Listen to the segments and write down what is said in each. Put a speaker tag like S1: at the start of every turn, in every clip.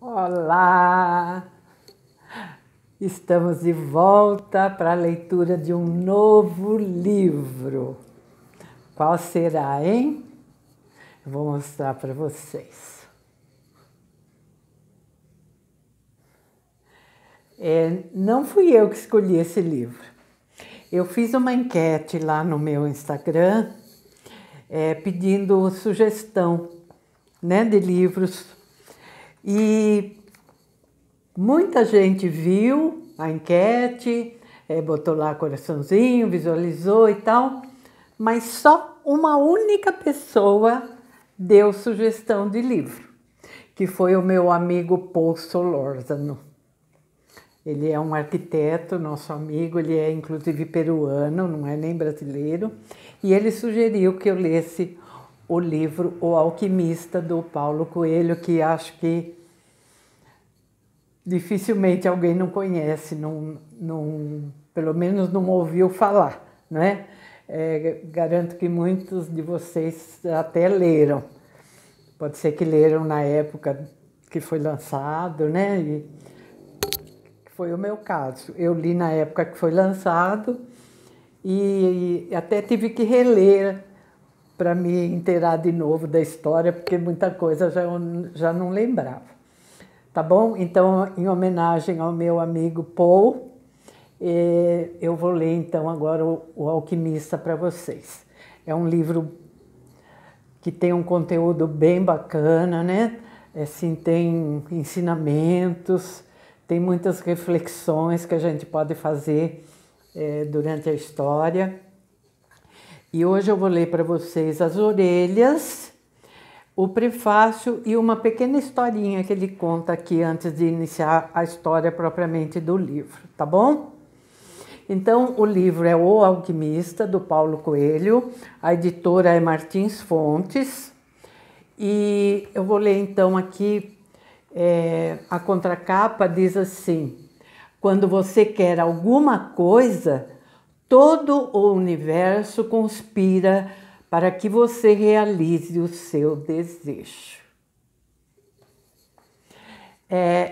S1: Olá! Estamos de volta para a leitura de um novo livro. Qual será, hein? Vou mostrar para vocês. Não fui eu que escolhi esse livro. Eu fiz uma enquete lá no meu Instagram, pedindo sugestão, né, de livros. E muita gente viu a enquete, botou lá coraçãozinho, visualizou e tal, mas só uma única pessoa deu sugestão de livro, que foi o meu amigo Paul Solórzano. Ele é um arquiteto, nosso amigo, ele é inclusive peruano, não é nem brasileiro, e ele sugeriu que eu lesse o livro O Alquimista, do Paulo Coelho, que acho que dificilmente alguém não conhece, pelo menos não ouviu falar, né? Garanto que muitos de vocês até leram. Pode ser que leram na época que foi lançado, né? E foi o meu caso. Eu li na época que foi lançado e até tive que reler para me inteirar de novo da história, porque muita coisa já não lembrava. Tá bom? Então, em homenagem ao meu amigo Paul, eu vou ler então agora o Alquimista para vocês. É um livro que tem um conteúdo bem bacana, né? Assim, tem ensinamentos, tem muitas reflexões que a gente pode fazer durante a história. E hoje eu vou ler para vocês as orelhas, o prefácio e uma pequena historinha que ele conta aqui antes de iniciar a história propriamente do livro, tá bom? Então, o livro é O Alquimista, do Paulo Coelho, a editora é Martins Fontes, e eu vou ler então aqui, a contracapa diz assim: quando você quer alguma coisa, todo o universo conspira para que você realize o seu desejo.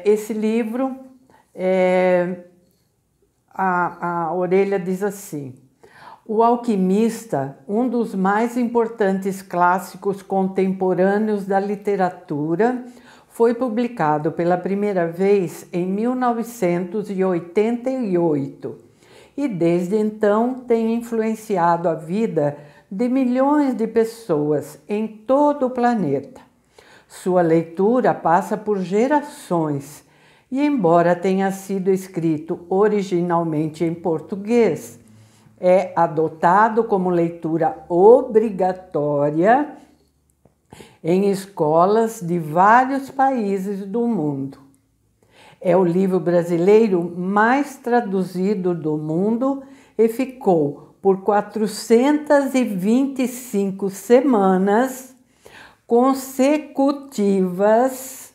S1: Esse livro, a orelha diz assim: O Alquimista, um dos mais importantes clássicos contemporâneos da literatura, foi publicado pela primeira vez em 1988 e desde então tem influenciado a vida de milhões de pessoas em todo o planeta. Sua leitura passa por gerações e, embora tenha sido escrito originalmente em português, é adotado como leitura obrigatória em escolas de vários países do mundo. É o livro brasileiro mais traduzido do mundo e ficou por 425 semanas consecutivas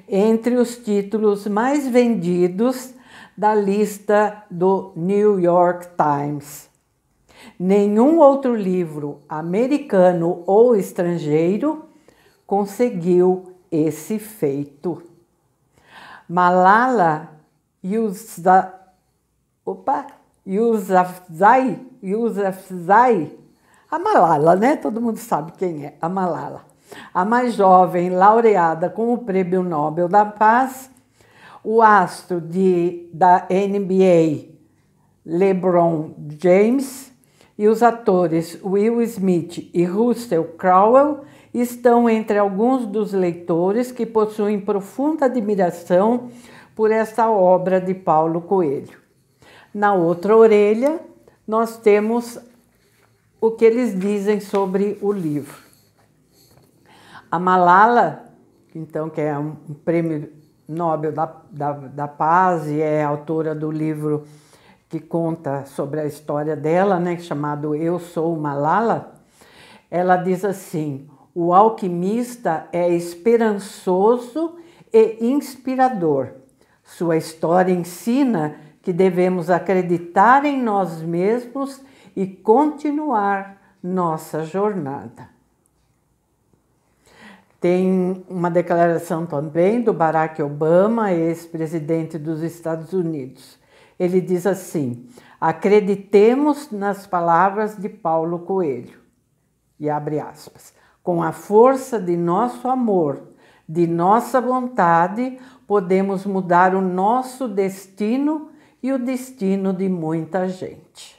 S1: entre os títulos mais vendidos da lista do New York Times. Nenhum outro livro, americano ou estrangeiro, conseguiu esse feito. Malala Yousafzai, a Malala, né? Todo mundo sabe quem é a Malala. A mais jovem laureada com o Prêmio Nobel da Paz, o astro da NBA, LeBron James, e os atores Will Smith e Russell Crowe estão entre alguns dos leitores que possuem profunda admiração por esta obra de Paulo Coelho. Na outra orelha, nós temos o que eles dizem sobre o livro. A Malala, então, que é um prêmio Nobel da Paz e é autora do livro que conta sobre a história dela, né, chamado Eu Sou Malala, ela diz assim: o alquimista é esperançoso e inspirador. Sua história ensina que devemos acreditar em nós mesmos e continuar nossa jornada. Tem uma declaração também do Barack Obama, ex-presidente dos Estados Unidos. Ele diz assim: acreditemos nas palavras de Paulo Coelho, e abre aspas, com a força de nosso amor, de nossa vontade, podemos mudar o nosso destino e o destino de muita gente.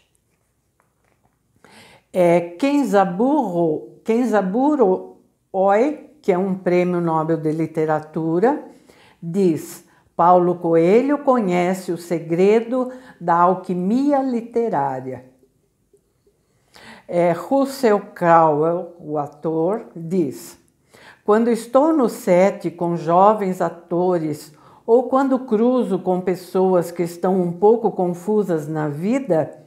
S1: Kenzaburo Oi, que é um prêmio Nobel de Literatura, diz: Paulo Coelho conhece o segredo da alquimia literária. Russell Crowe, o ator, diz: quando estou no set com jovens atores ou quando cruzo com pessoas que estão um pouco confusas na vida,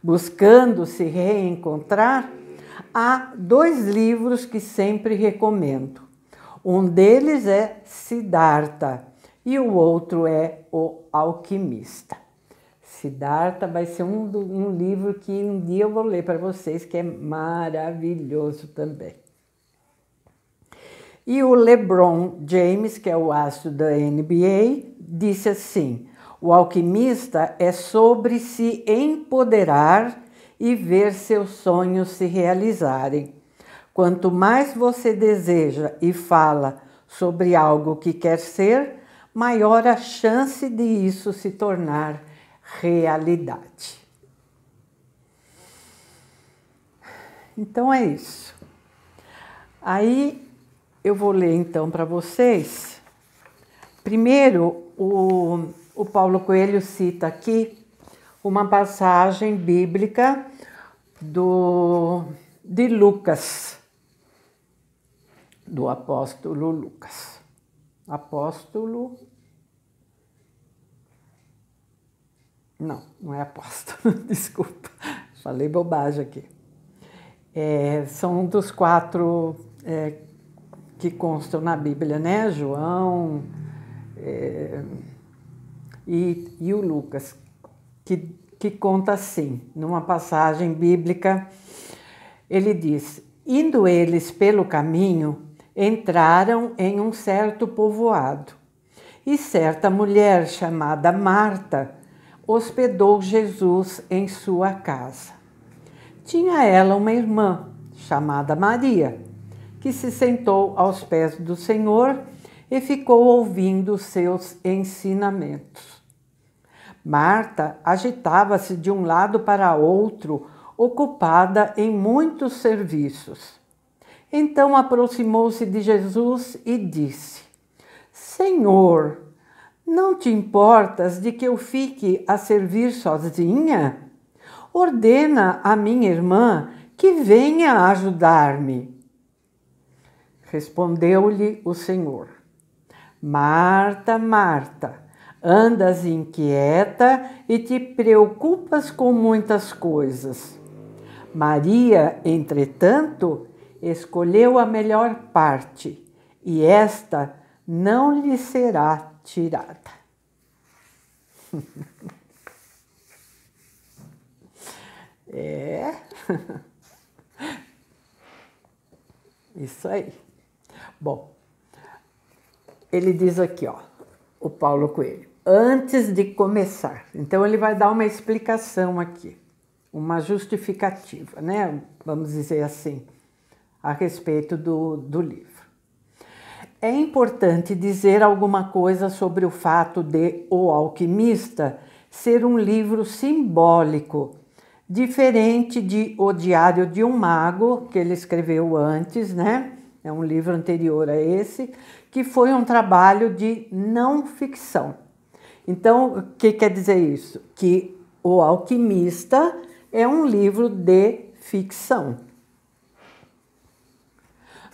S1: buscando se reencontrar, há 2 livros que sempre recomendo. Um deles é Siddhartha e o outro é O Alquimista. Siddhartha vai ser um livro que um dia eu vou ler para vocês, que é maravilhoso também. E o LeBron James, que é o astro da NBA, disse assim: o alquimista é sobre se empoderar e ver seus sonhos se realizarem. Quanto mais você deseja e fala sobre algo que quer ser, maior a chance de isso se tornar realidade. Então é isso. Aí eu vou ler então para vocês. Primeiro, o Paulo Coelho cita aqui uma passagem bíblica de Lucas, do apóstolo Lucas. Não é apóstolo, desculpa, falei bobagem aqui. São um dos 4 que constam na Bíblia, né? João e o Lucas, que conta assim, numa passagem bíblica, ele diz: indo eles pelo caminho, entraram em um certo povoado, e certa mulher chamada Marta hospedou Jesus em sua casa. Tinha ela uma irmã chamada Maria, que se sentou aos pés do Senhor e ficou ouvindo seus ensinamentos. Marta agitava-se de um lado para outro, ocupada em muitos serviços. Então aproximou-se de Jesus e disse: Senhor, não te importas de que eu fique a servir sozinha? Ordena a minha irmã que venha ajudar-me. Respondeu-lhe o Senhor: Marta, Marta, andas inquieta e te preocupas com muitas coisas. Maria, entretanto, escolheu a melhor parte, e esta não lhe será tirada. Isso aí. Bom, ele diz aqui, ó, o Paulo Coelho, antes de começar. Então ele vai dar uma explicação aqui, uma justificativa, né? Vamos dizer assim, a respeito do livro. É importante dizer alguma coisa sobre o fato de O Alquimista ser um livro simbólico, diferente de O Diário de um Mago, que ele escreveu antes, né? É um livro anterior a esse, que foi um trabalho de não ficção. Então, o que quer dizer isso? Que O Alquimista é um livro de ficção.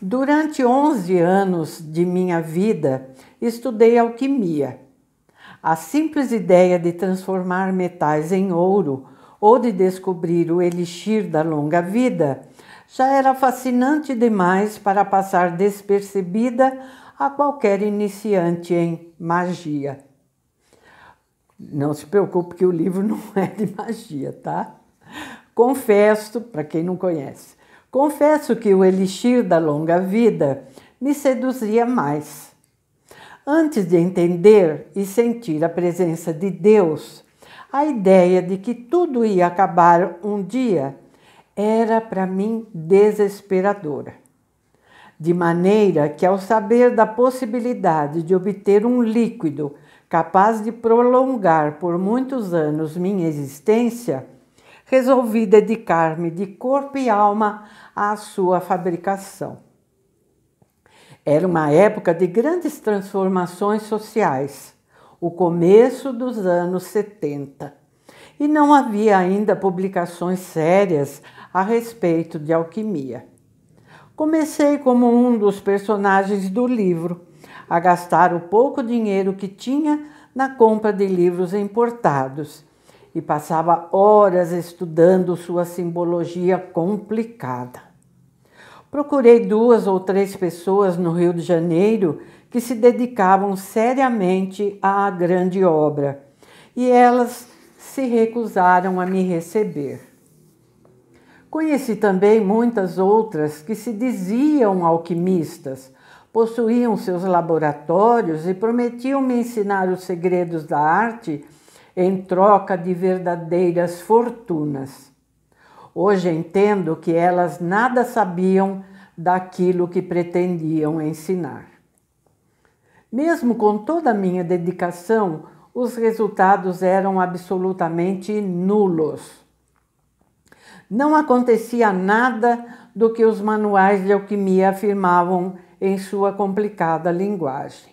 S1: Durante 11 anos de minha vida, estudei alquimia. A simples ideia de transformar metais em ouro ou de descobrir o elixir da longa vida já era fascinante demais para passar despercebida a qualquer iniciante em magia. Não se preocupe que o livro não é de magia, tá? Confesso, para quem não conhece, confesso que o elixir da longa vida me seduzia mais. Antes de entender e sentir a presença de Deus, a ideia de que tudo ia acabar um dia era para mim desesperadora. De maneira que, ao saber da possibilidade de obter um líquido capaz de prolongar por muitos anos minha existência, resolvi dedicar-me de corpo e alma à sua fabricação. Era uma época de grandes transformações sociais, o começo dos anos 70, e não havia ainda publicações sérias a respeito de alquimia. Comecei como um dos personagens do livro, a gastar o pouco dinheiro que tinha na compra de livros importados e passava horas estudando sua simbologia complicada. Procurei 2 ou 3 pessoas no Rio de Janeiro que se dedicavam seriamente à grande obra e elas se recusaram a me receber. Conheci também muitas outras que se diziam alquimistas, possuíam seus laboratórios e prometiam me ensinar os segredos da arte em troca de verdadeiras fortunas. Hoje entendo que elas nada sabiam daquilo que pretendiam ensinar. Mesmo com toda a minha dedicação, os resultados eram absolutamente nulos. Não acontecia nada do que os manuais de alquimia afirmavam em sua complicada linguagem.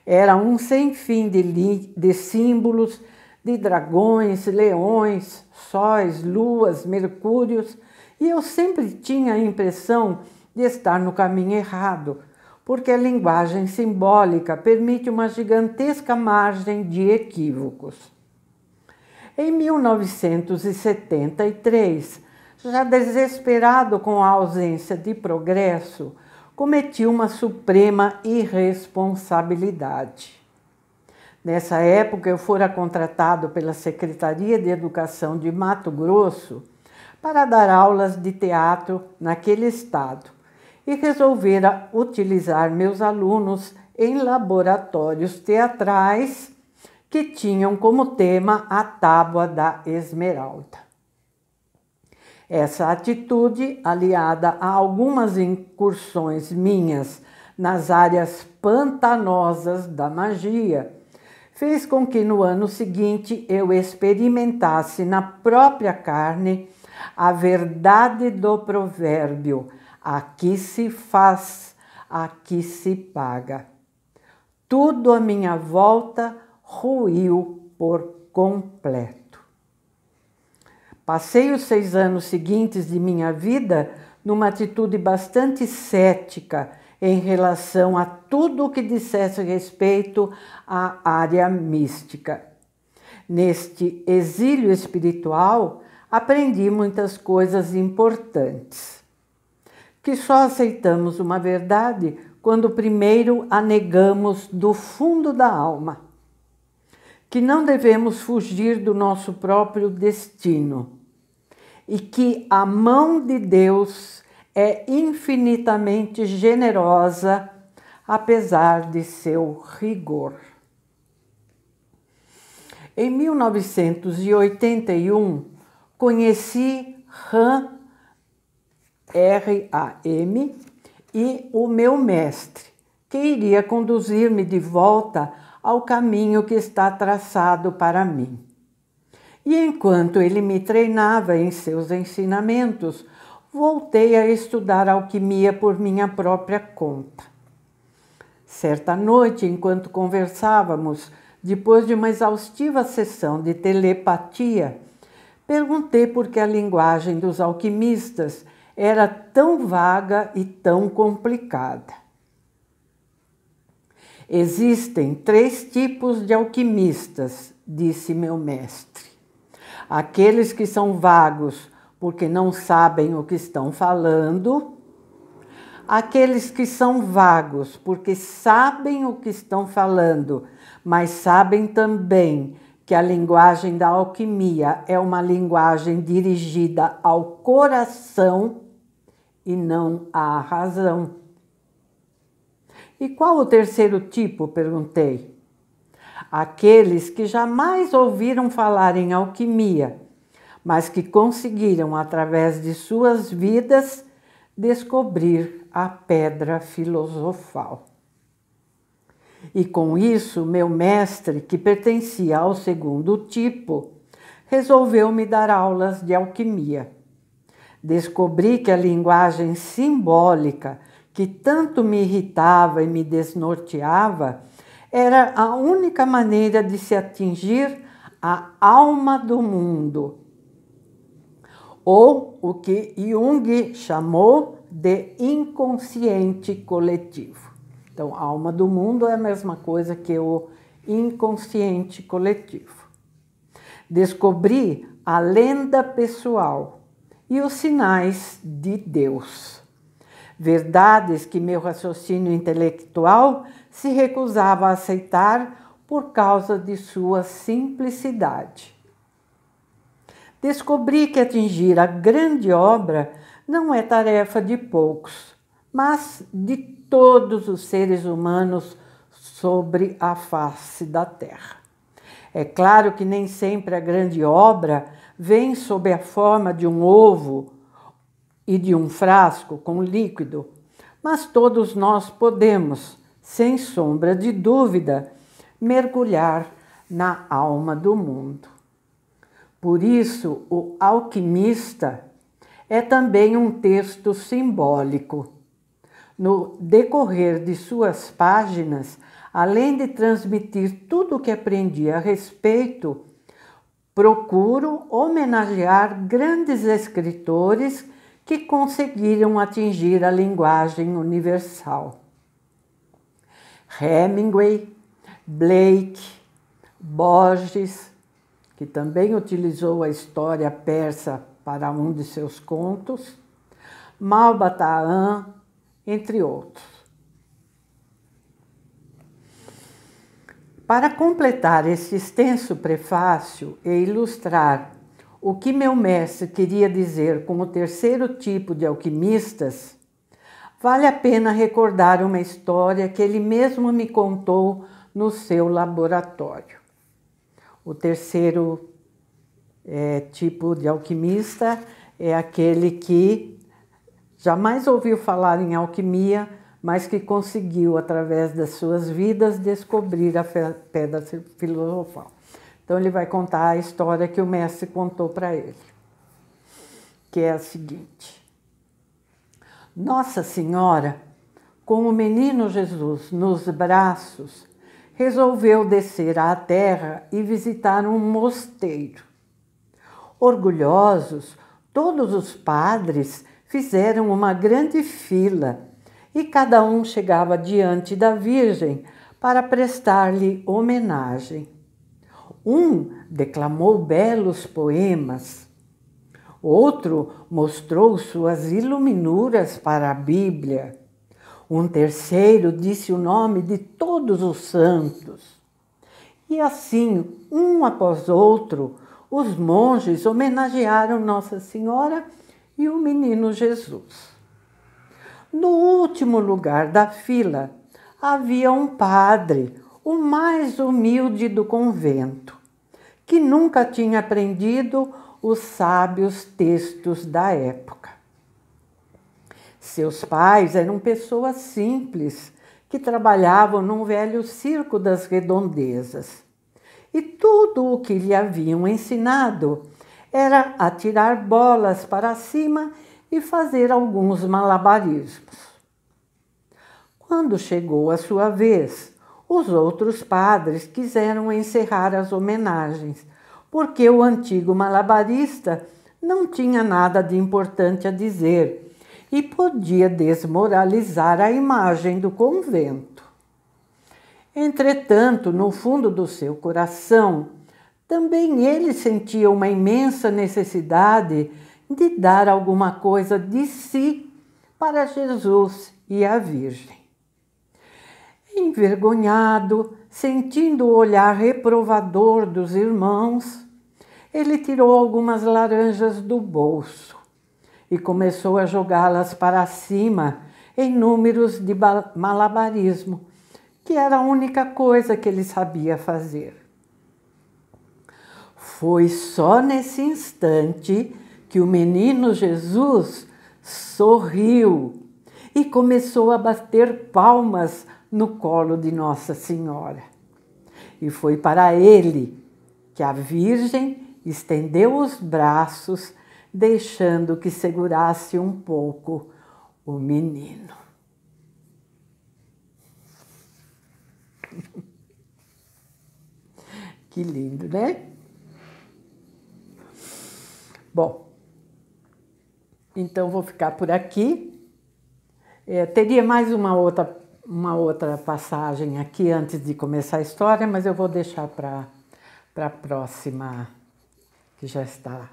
S1: Era um sem fim de símbolos, de dragões, leões, sóis, luas, mercúrios, e eu sempre tinha a impressão de estar no caminho errado, porque a linguagem simbólica permite uma gigantesca margem de equívocos. Em 1973, já desesperado com a ausência de progresso, cometi uma suprema irresponsabilidade. Nessa época, eu fora contratado pela Secretaria de Educação de Mato Grosso para dar aulas de teatro naquele estado e resolvera utilizar meus alunos em laboratórios teatrais que tinham como tema a Tábua da Esmeralda. Essa atitude, aliada a algumas incursões minhas nas áreas pantanosas da magia, fez com que no ano seguinte eu experimentasse na própria carne a verdade do provérbio: aqui se faz, aqui se paga. Tudo à minha volta ruiu por completo. Passei os 6 anos seguintes de minha vida numa atitude bastante cética em relação a tudo o que dissesse respeito à área mística. Neste exílio espiritual, aprendi muitas coisas importantes. Que só aceitamos uma verdade quando primeiro a negamos do fundo da alma. Que não devemos fugir do nosso próprio destino. E que a mão de Deus é infinitamente generosa, apesar de seu rigor. Em 1981, conheci Ram, R-A-M, e o meu mestre, que iria conduzir-me de volta ao caminho que está traçado para mim. E enquanto ele me treinava em seus ensinamentos, voltei a estudar alquimia por minha própria conta. Certa noite, enquanto conversávamos, depois de uma exaustiva sessão de telepatia, perguntei por que a linguagem dos alquimistas era tão vaga e tão complicada. Existem 3 tipos de alquimistas, disse meu mestre. Aqueles que são vagos porque não sabem o que estão falando, aqueles que são vagos porque sabem o que estão falando, mas sabem também que a linguagem da alquimia é uma linguagem dirigida ao coração e não à razão. E qual o terceiro tipo? Perguntei. Aqueles que jamais ouviram falar em alquimia, mas que conseguiram, através de suas vidas, descobrir a pedra filosofal. E com isso, meu mestre, que pertencia ao segundo tipo, resolveu me dar aulas de alquimia. Descobri que a linguagem simbólica, que tanto me irritava e me desnorteava, era a única maneira de se atingir a alma do mundo, ou o que Jung chamou de inconsciente coletivo. Então, a alma do mundo é a mesma coisa que o inconsciente coletivo. Descobri a lenda pessoal e os sinais de Deus. Verdades que meu raciocínio intelectual se recusava a aceitar por causa de sua simplicidade. Descobri que atingir a grande obra não é tarefa de poucos, mas de todos os seres humanos sobre a face da Terra. É claro que nem sempre a grande obra vem sob a forma de um ovo e de um frasco com líquido, mas todos nós podemos, sem sombra de dúvida, mergulhar na alma do mundo. Por isso, o Alquimista é também um texto simbólico. No decorrer de suas páginas, além de transmitir tudo o que aprendi a respeito, procuro homenagear grandes escritores que conseguiram atingir a linguagem universal. Hemingway, Blake, Borges, que também utilizou a história persa para um de seus contos, Malbataán, entre outros. Para completar este extenso prefácio e ilustrar o que meu mestre queria dizer com o terceiro tipo de alquimistas, vale a pena recordar uma história que ele mesmo me contou no seu laboratório. O terceiro tipo de alquimista é aquele que jamais ouviu falar em alquimia, mas que conseguiu, através das suas vidas, descobrir a pedra filosofal. Então, ele vai contar a história que o mestre contou para ele, que é a seguinte. Nossa Senhora, com o menino Jesus nos braços, resolveu descer à terra e visitar um mosteiro. Orgulhosos, todos os padres fizeram uma grande fila e cada um chegava diante da Virgem para prestar-lhe homenagem. Um declamou belos poemas, outro mostrou suas iluminuras para a Bíblia, um terceiro disse o nome de todos os santos. E assim, um após outro, os monges homenagearam Nossa Senhora e o menino Jesus. No último lugar da fila havia um padre, o mais humilde do convento, que nunca tinha aprendido os sábios textos da época. Seus pais eram pessoas simples, que trabalhavam num velho circo das redondezas. E tudo o que lhe haviam ensinado era atirar bolas para cima e fazer alguns malabarismos. Quando chegou a sua vez, os outros padres quiseram encerrar as homenagens, porque o antigo malabarista não tinha nada de importante a dizer e podia desmoralizar a imagem do convento. Entretanto, no fundo do seu coração, também ele sentia uma imensa necessidade de dar alguma coisa de si para Jesus e a Virgem. Envergonhado, sentindo o olhar reprovador dos irmãos, ele tirou algumas laranjas do bolso e começou a jogá-las para cima em números de malabarismo, que era a única coisa que ele sabia fazer. Foi só nesse instante que o menino Jesus sorriu e começou a bater palmas no colo de Nossa Senhora. E foi para ele que a Virgem estendeu os braços, deixando que segurasse um pouco o menino. Que lindo, né? Bom, então vou ficar por aqui. Teria mais uma outra passagem aqui antes de começar a história, mas eu vou deixar para a próxima, que já está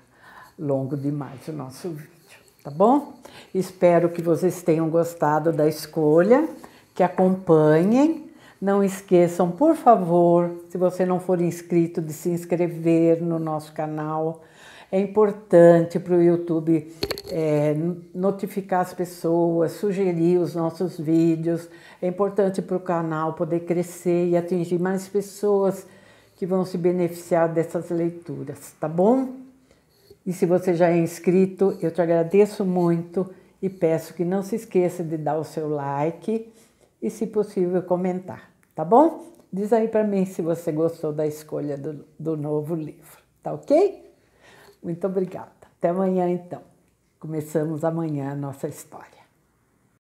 S1: longo demais o nosso vídeo, tá bom? Espero que vocês tenham gostado da escolha, que acompanhem. Não esqueçam, por favor, se você não for inscrito, de se inscrever no nosso canal. É importante para o YouTube notificar as pessoas, sugerir os nossos vídeos. É importante para o canal poder crescer e atingir mais pessoas que vão se beneficiar dessas leituras, tá bom? E se você já é inscrito, eu te agradeço muito e peço que não se esqueça de dar o seu like e, se possível, comentar, tá bom? Diz aí para mim se você gostou da escolha do novo livro, tá ok? Muito obrigada. Até amanhã, então. Começamos amanhã a nossa história.